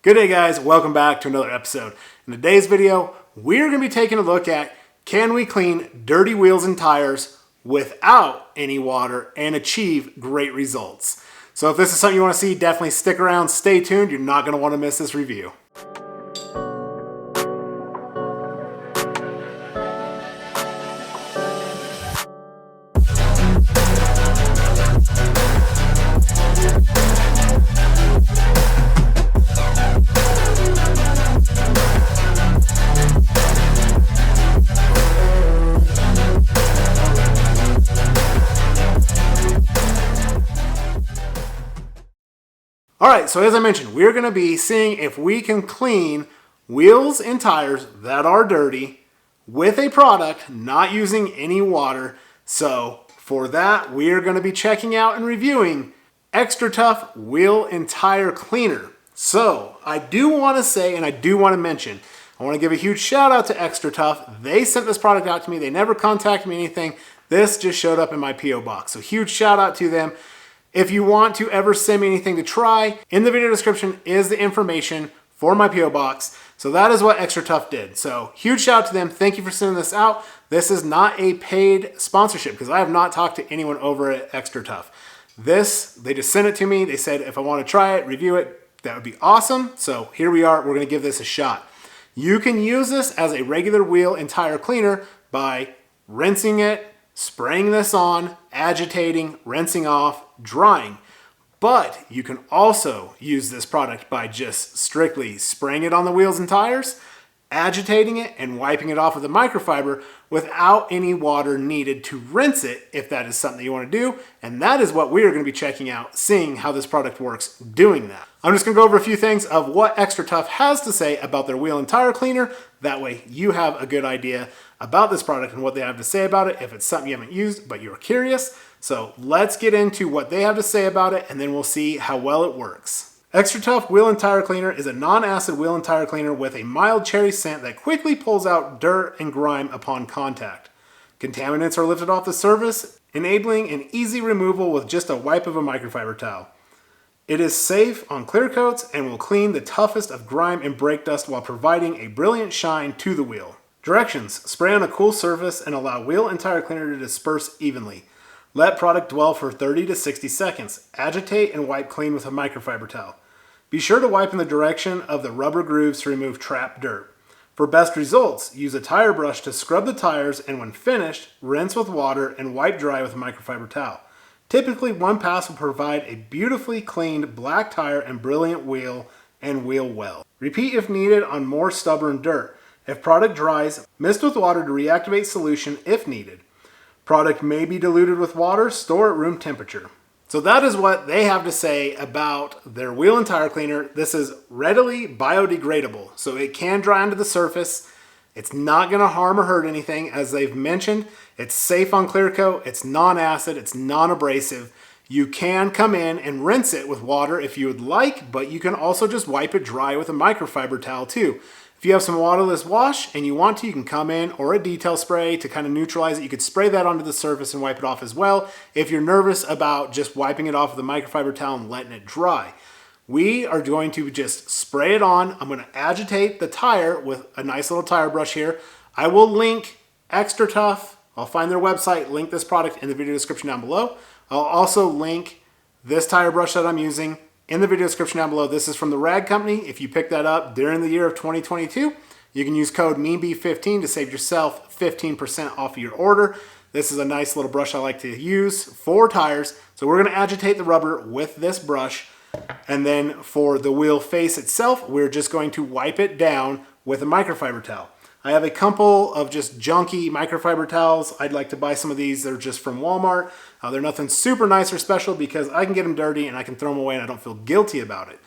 Good day guys, welcome back to another episode. In today's video, we're going to be taking a look at can we clean dirty wheels and tires without any water and achieve great results. So if this is something you want to see, definitely stick around, stay tuned, you're not going to want to miss this review. Alright, so as I mentioned, we're going to be seeing if we can clean wheels and tires that are dirty with a product not using any water. So for that, we are going to be checking out and reviewing Extra Tough Wheel and Tire Cleaner. So I do want to say, and I do want to mention, I want to give a huge shout out to Extra Tough. They sent this product out to me. They never contacted me anything. This just showed up in my P.O. box. So huge shout out to them. If you want to ever send me anything to try, in the video description is the information for my P.O. box. So that is what Extra Tough did. So huge shout out to them. Thank you for sending this out. This is not a paid sponsorship because I have not talked to anyone over at Extra Tough. They just sent it to me. They said if I want to try it, review it, that would be awesome. So here we are. We're going to give this a shot. You can use this as a regular wheel and tire cleaner by rinsing it, spraying this on, agitating, rinsing off, drying. But you can also use this product by just strictly spraying it on the wheels and tires, agitating it, and wiping it off with a microfiber without any water needed to rinse it if that is something you want to do. And that is what we are going to be checking out, seeing how this product works doing that. I'm just going to go over a few things of what Extra Tough has to say about their wheel and tire cleaner. That way you have a good idea about this product and what they have to say about it if it's something you haven't used but you're curious. So let's get into what they have to say about it and then we'll see how well it works. Extra Tough Wheel and Tire Cleaner is a non-acid wheel and tire cleaner with a mild cherry scent that quickly pulls out dirt and grime upon contact. Contaminants are lifted off the surface, enabling an easy removal with just a wipe of a microfiber towel. It is safe on clear coats and will clean the toughest of grime and brake dust while providing a brilliant shine to the wheel. Directions: spray on a cool surface and allow wheel and tire cleaner to disperse evenly. Let product dwell for 30 to 60 seconds. Agitate and wipe clean with a microfiber towel. Be sure to wipe in the direction of the rubber grooves to remove trapped dirt. For best results, use a tire brush to scrub the tires and when finished, rinse with water and wipe dry with a microfiber towel. Typically, one pass will provide a beautifully cleaned black tire and brilliant wheel and wheel well. Repeat if needed on more stubborn dirt. If product dries, mist with water to reactivate solution if needed. Product may be diluted with water, store at room temperature. So that is what they have to say about their wheel and tire cleaner. This is readily biodegradable, so it can dry onto the surface. It's not going to harm or hurt anything, as they've mentioned. It's safe on clear coat, it's non-acid, it's non-abrasive. You can come in and rinse it with water if you would like, but you can also just wipe it dry with a microfiber towel too. If you have some waterless wash and you want to, you can come in, or a detail spray to kind of neutralize it. You could spray that onto the surface and wipe it off as well if you're nervous about just wiping it off with a microfiber towel and letting it dry. We are going to just spray it on. I'm going to agitate the tire with a nice little tire brush here. I will link Extra Tough. I'll find their website, link this product in the video description down below. I'll also link this tire brush that I'm using in the video description down below. This is from the Rag Company. If you pick that up during the year of 2022, you can use code MeanBee15 to save yourself 15% off of your order. This is a nice little brush I like to use for tires. So we're going to agitate the rubber with this brush. And then for the wheel face itself, we're just going to wipe it down with a microfiber towel. I have a couple of just junky microfiber towels. I'd like to buy some of these. They're just from Walmart. They're nothing super nice or special because I can get them dirty and I can throw them away and I don't feel guilty about it.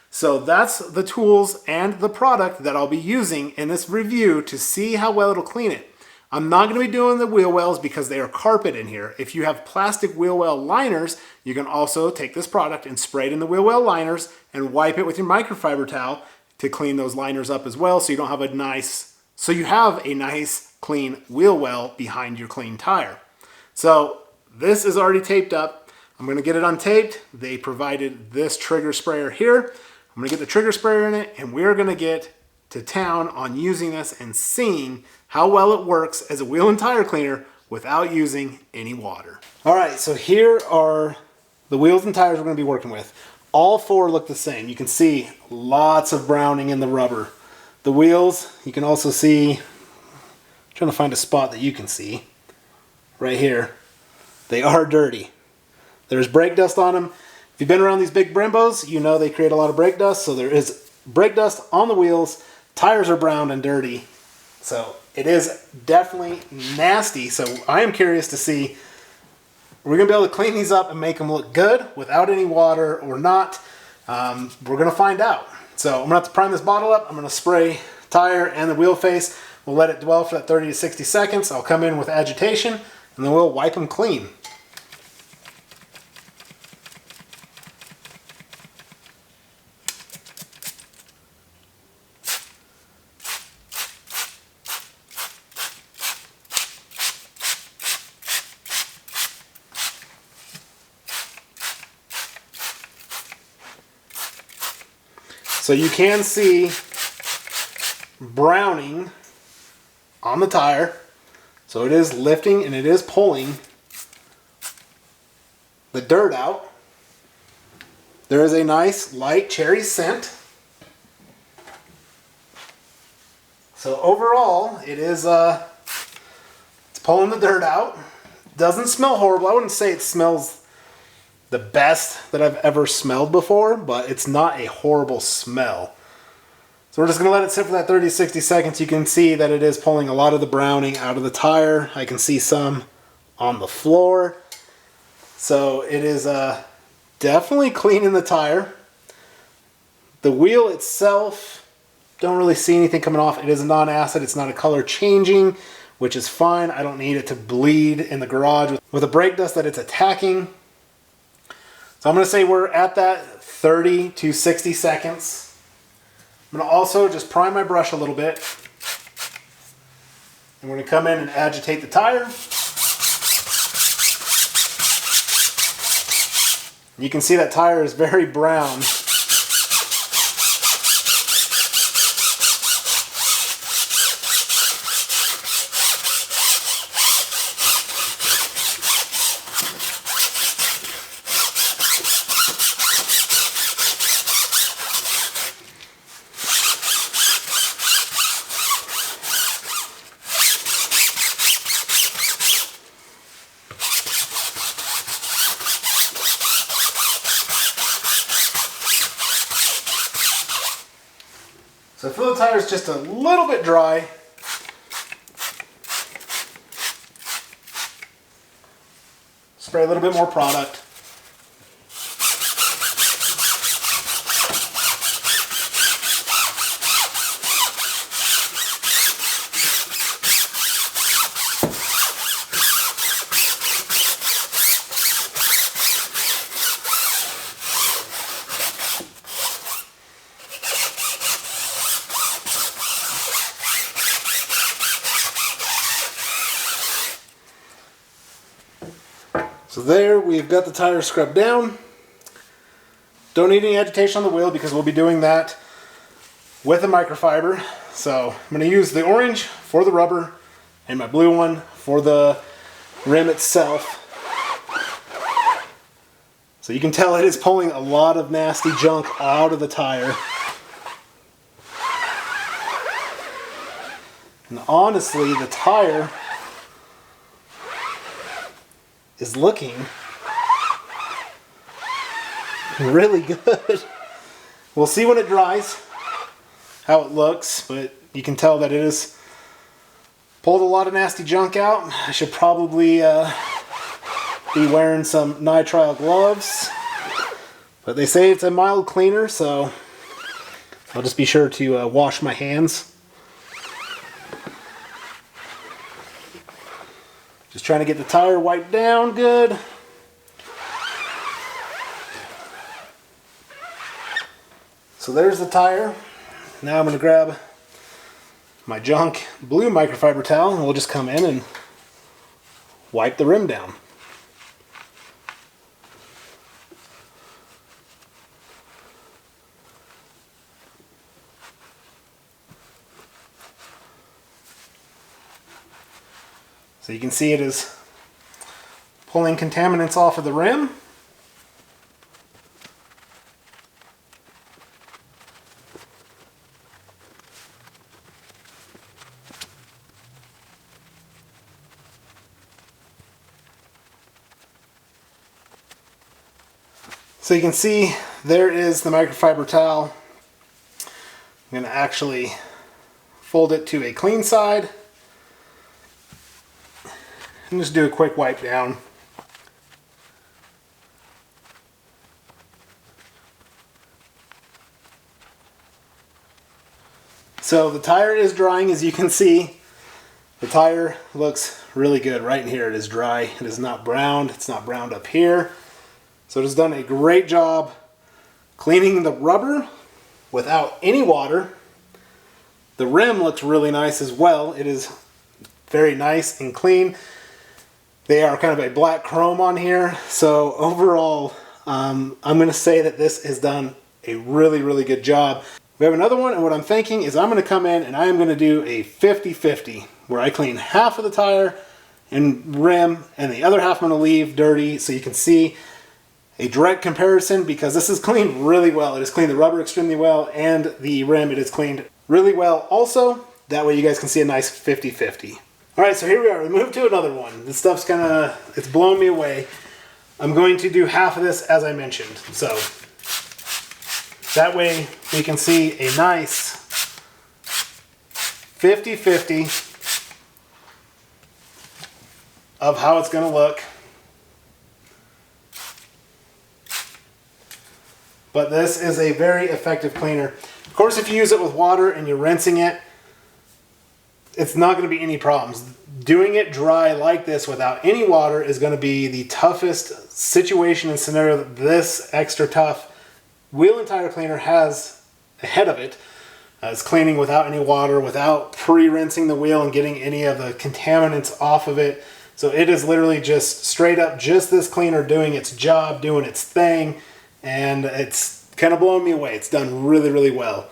So that's the tools and the product that I'll be using in this review to see how well it'll clean it. I'm not going to be doing the wheel wells because they are carpet in here. If you have plastic wheel well liners, you can also take this product and spray it in the wheel well liners and wipe it with your microfiber towel to clean those liners up as well so you have a nice clean wheel well behind your clean tire. So this is already taped up. I'm going to get it untaped. They provided this trigger sprayer here. I'm I'm gonna get the trigger sprayer in it, and we're gonna get to town on using this and seeing how well it works as a wheel and tire cleaner without using any water. All right, so here are the wheels and tires we're gonna be working with. All four look the same. You can see lots of browning in the rubber. The wheels, you can also see, I'm trying to find a spot that you can see, right here. They are dirty. There's brake dust on them. If you've been around these big Brembos, you know they create a lot of brake dust, so there is brake dust on the wheels. Tires are brown and dirty, so it is definitely nasty. So I am curious to see, we're gonna be able to clean these up and make them look good without any water or not. We're gonna find out. So I'm gonna have to prime this bottle up. I'm gonna spray tire and the wheel face. We'll let it dwell for that 30 to 60 seconds. I'll come in with agitation and then we'll wipe them clean. So you can see browning on the tire. So it is lifting and it is pulling the dirt out. There is a nice light cherry scent. So overall, it is it's pulling the dirt out. Doesn't smell horrible. I wouldn't say it smells the best that I've ever smelled before, but it's not a horrible smell. So we're just gonna let it sit for that 30 to 60 seconds. You can see that it is pulling a lot of the browning out of the tire. I can see some on the floor. So it is definitely cleaning the tire. The wheel itself, don't really see anything coming off. It is a non-acid, it's not a color changing, which is fine. I don't need it to bleed in the garage with the brake dust that it's attacking. So I'm going to say we're at that 30 to 60 seconds. I'm going to also just prime my brush a little bit. And we're going to come in and agitate the tire. You can see that tire is very brown. So I feel the tire is just a little bit dry. Spray a little bit more product. So there, we've got the tire scrubbed down. Don't need any agitation on the wheel because we'll be doing that with a microfiber. So I'm going to use the orange for the rubber and my blue one for the rim itself. So you can tell it is pulling a lot of nasty junk out of the tire. And honestly, the tire is looking really good. We'll see when it dries how it looks, but you can tell that it has pulled a lot of nasty junk out. I should probably be wearing some nitrile gloves, but they say it's a mild cleaner, so I'll just be sure to wash my hands. Just trying to get the tire wiped down good. So there's the tire. Now I'm going to grab my junk blue microfiber towel and we'll just come in and wipe the rim down. So you can see it is pulling contaminants off of the rim. So you can see there is the microfiber towel. I'm going to actually fold it to a clean side and just do a quick wipe down. So the tire is drying, as you can see. The tire looks really good. Right in here it is dry. It is not browned. It's not browned up here. So it has done a great job cleaning the rubber without any water. The rim looks really nice as well. It is very nice and clean. They are kind of a black chrome on here. So overall, I'm going to say that this has done a really, really good job. We have another one, and what I'm thinking is I'm going to come in and I am going to do a 50-50, where I clean half of the tire and rim, and the other half I'm going to leave dirty, so you can see a direct comparison, because this is cleaned really well. It has cleaned the rubber extremely well, and the rim, it is cleaned really well also. That way you guys can see a nice 50-50. All right, so here we are. We move to another one. This stuff's kind of, it's blowing me away. I'm going to do half of this as I mentioned. So that way we can see a nice 50-50 of how it's going to look. But this is a very effective cleaner. Of course, if you use it with water and you're rinsing it, it's not going to be any problems. Doing it dry like this without any water is going to be the toughest situation and scenario that this extra tough wheel and tire cleaner has ahead of it. It's cleaning without any water, without pre-rinsing the wheel and getting any of the contaminants off of it. So it is literally just straight up just this cleaner doing its job, doing its thing. And it's kind of blowing me away. It's done really, really well.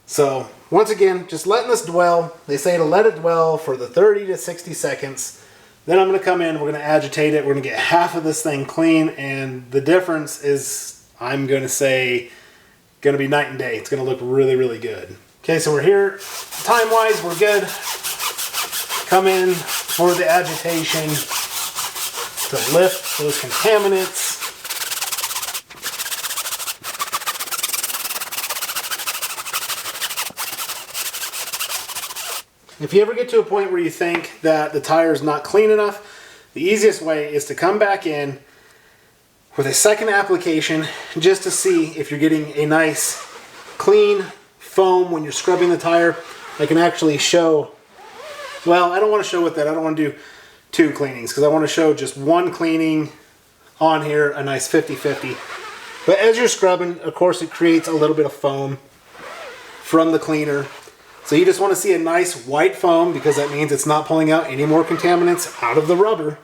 So once again, just letting this dwell. They say to let it dwell for the 30 to 60 seconds. Then I'm going to come in, we're going to agitate it. We're going to get half of this thing clean. And the difference is, I'm going to say, going to be night and day. It's going to look really, really good. Okay, so we're here. Time-wise, we're good. Come in for the agitation to lift those contaminants. If you ever get to a point where you think that the tire is not clean enough, the easiest way is to come back in with a second application just to see if you're getting a nice clean foam when you're scrubbing the tire. I can actually show, well, I don't want to show with that. I don't want to do two cleanings because I want to show just one cleaning on here, a nice 50-50. But as you're scrubbing, of course, it creates a little bit of foam from the cleaner. So you just want to see a nice white foam because that means it's not pulling out any more contaminants out of the rubber.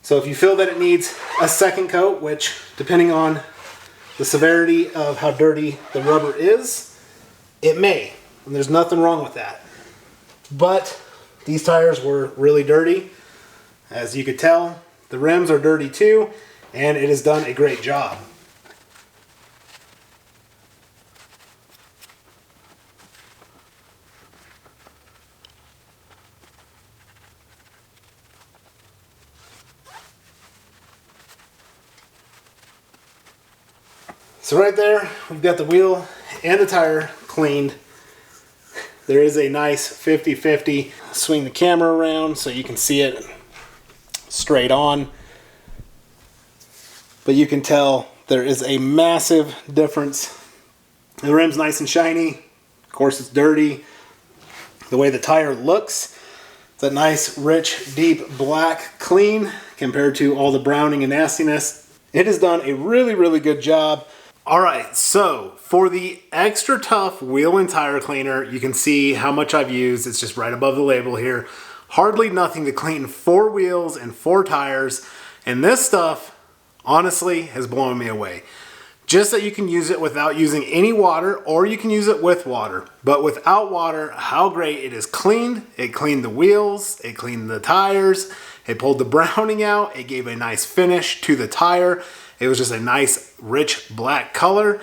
So if you feel that it needs a second coat, which depending on the severity of how dirty the rubber is, it may. And there's nothing wrong with that. But these tires were really dirty. As you could tell, the rims are dirty too, and it has done a great job. So right there, we've got the wheel and the tire cleaned. There is a nice 50-50. Swing the camera around so you can see it straight on. But you can tell there is a massive difference. The rim's nice and shiny. Of course, it's dirty. The way the tire looks, it's a nice, rich, deep black clean compared to all the browning and nastiness. It has done a really, really good job. All right, so for the extra tough wheel and tire cleaner, you can see how much I've used. It's just right above the label here. Hardly nothing to clean 4 wheels and 4 tires. And this stuff, honestly, has blown me away. just that you can use it without using any water, or you can use it with water. But without water, how great it is cleaned. It cleaned the wheels, it cleaned the tires, it pulled the browning out, it gave a nice finish to the tire. It was just a nice, rich black color,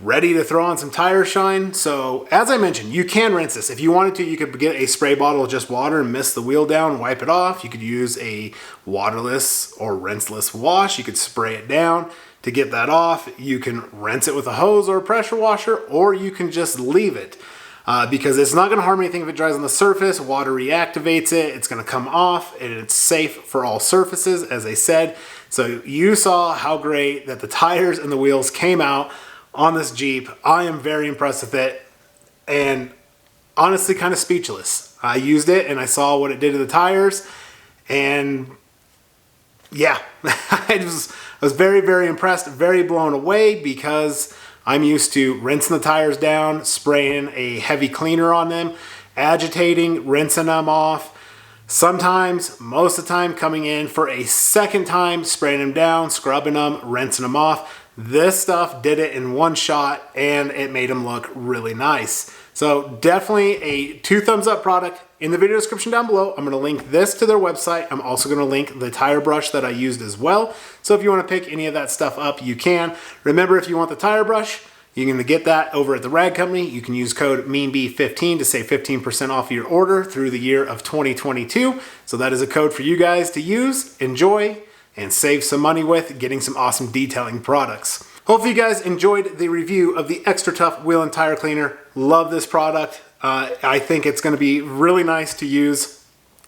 ready to throw on some tire shine. So as I mentioned, you can rinse this. If you wanted to, you could get a spray bottle of just water and mist the wheel down, wipe it off. You could use a waterless or rinseless wash. You could spray it down to get that off. You can rinse it with a hose or a pressure washer, or you can just leave it because it's not going to harm anything if it dries on the surface. Water reactivates it. It's going to come off, and it's safe for all surfaces, as I said. So you saw how great that the tires and the wheels came out on this Jeep. I am very impressed with it, and honestly kind of speechless. I used it and I saw what it did to the tires, and yeah, I was very, very impressed, very blown away, because I'm used to rinsing the tires down, spraying a heavy cleaner on them, agitating, rinsing them off. Sometimes, most of the time, coming in for a second time, spraying them down, scrubbing them, rinsing them off. This stuff did it in one shot, and it made them look really nice. So definitely a 2 thumbs up product. In the video description down below, I'm going to link this to their website. I'm also going to link the tire brush that I used as well. So if you want to pick any of that stuff up, you can. Remember, if you want the tire brush, you're going to get that over at the Rag Company. You can use code MeanBee15 to save 15% off your order through the year of 2022. So that is a code for you guys to use, enjoy, and save some money with, getting some awesome detailing products. Hopefully you guys enjoyed the review of the Extra Tough Wheel and Tire Cleaner. Love this product. I think it's going to be really nice to use,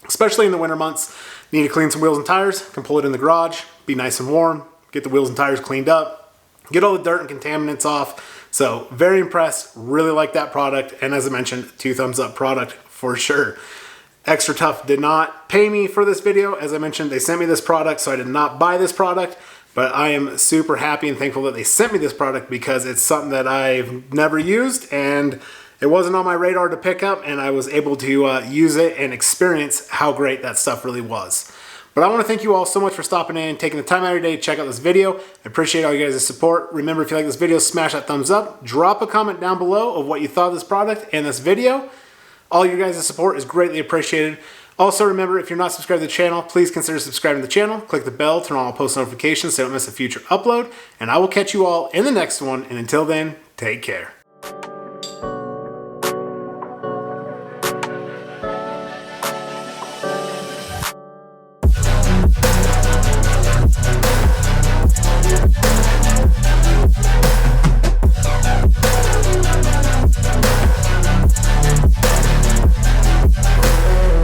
especially in the winter months. Need to clean some wheels and tires, can pull it in the garage, be nice and warm, get the wheels and tires cleaned up, get all the dirt and contaminants off. So very impressed, really like that product. And as I mentioned, 2 thumbs up product for sure. Extra Tough did not pay me for this video. As I mentioned, they sent me this product, so I did not buy this product, but I am super happy and thankful that they sent me this product, because it's something that I've never used, and it wasn't on my radar to pick up, and I was able to use it and experience how great that stuff really was. But I want to thank you all so much for stopping in and taking the time out of your day to check out this video. I appreciate all you guys' support. Remember, if you like this video, smash that thumbs up. Drop a comment down below of what you thought of this product and this video. All you guys' support is greatly appreciated. Also, remember, if you're not subscribed to the channel, please consider subscribing to the channel. Click the bell, turn on all post notifications so you don't miss a future upload. And I will catch you all in the next one. And until then, take care.